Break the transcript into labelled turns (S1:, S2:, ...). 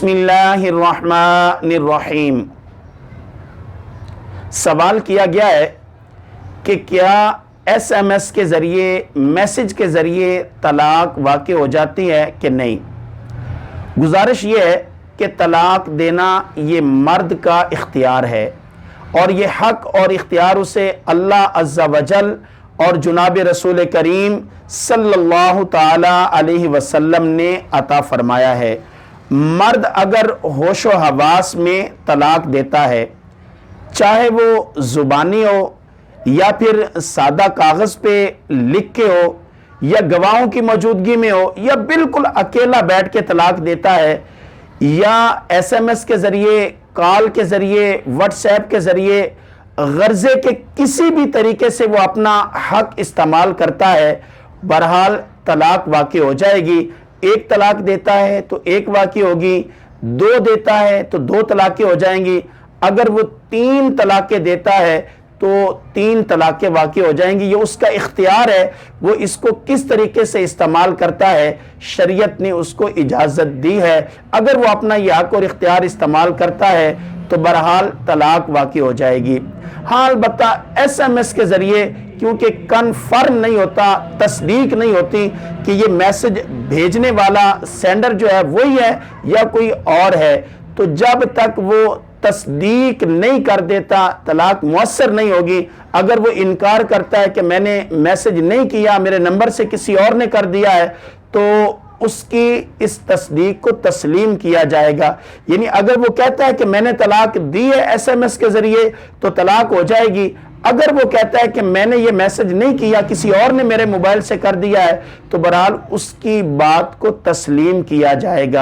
S1: بسم اللہ الرحمن الرحیم۔ سوال کیا گیا ہے کہ کیا ایس ایم ایس کے ذریعے، میسج کے ذریعے طلاق واقع ہو جاتی ہے کہ نہیں؟ گزارش یہ ہے کہ طلاق دینا یہ مرد کا اختیار ہے، اور یہ حق اور اختیار اسے اللہ عز و جل اور جناب رسول کریم صلی اللہ تعالی علیہ وسلم نے عطا فرمایا ہے۔ مرد اگر ہوش و حواس میں طلاق دیتا ہے، چاہے وہ زبانی ہو یا پھر سادہ کاغذ پہ لکھ کے ہو یا گواہوں کی موجودگی میں ہو یا بالکل اکیلا بیٹھ کے طلاق دیتا ہے، یا ایس ایم ایس کے ذریعے، کال کے ذریعے، واٹس ایپ کے ذریعے، غرضے کے کسی بھی طریقے سے وہ اپنا حق استعمال کرتا ہے، بہرحال طلاق واقع ہو جائے گی۔ ایک طلاق دیتا ہے تو ایک واقع ہوگی، دو دیتا ہے تو دو طلاقیں ہو جائیں گی، اگر وہ تین طلاقیں دیتا ہے تو تین طلاقیں واقع ہو جائیں گی۔ یہ اس کا اختیار ہے، وہ اس کو کس طریقے سے استعمال کرتا ہے، شریعت نے اس کو اجازت دی ہے۔ اگر وہ اپنا یہ حق اور اختیار استعمال کرتا ہے تو بہرحال طلاق واقع ہو جائے گی۔ ہاں البتہ ایس ایم ایس کے ذریعے کیونکہ کنفرم نہیں ہوتا، تصدیق نہیں ہوتی کہ یہ میسج بھیجنے والا سینڈر جو ہے وہی ہے یا کوئی اور ہے، تو جب تک وہ تصدیق نہیں کر دیتا طلاق مؤثر نہیں ہوگی۔ اگر وہ انکار کرتا ہے کہ میں نے میسج نہیں کیا، میرے نمبر سے کسی اور نے کر دیا ہے، تو اس کی اس تصدیق کو تسلیم کیا جائے گا۔ یعنی اگر وہ کہتا ہے کہ میں نے طلاق دی ہے ایس ایم ایس کے ذریعے تو طلاق ہو جائے گی، اگر وہ کہتا ہے کہ میں نے یہ میسج نہیں کیا، کسی اور نے میرے موبائل سے کر دیا ہے، تو بہرحال اس کی بات کو تسلیم کیا جائے گا۔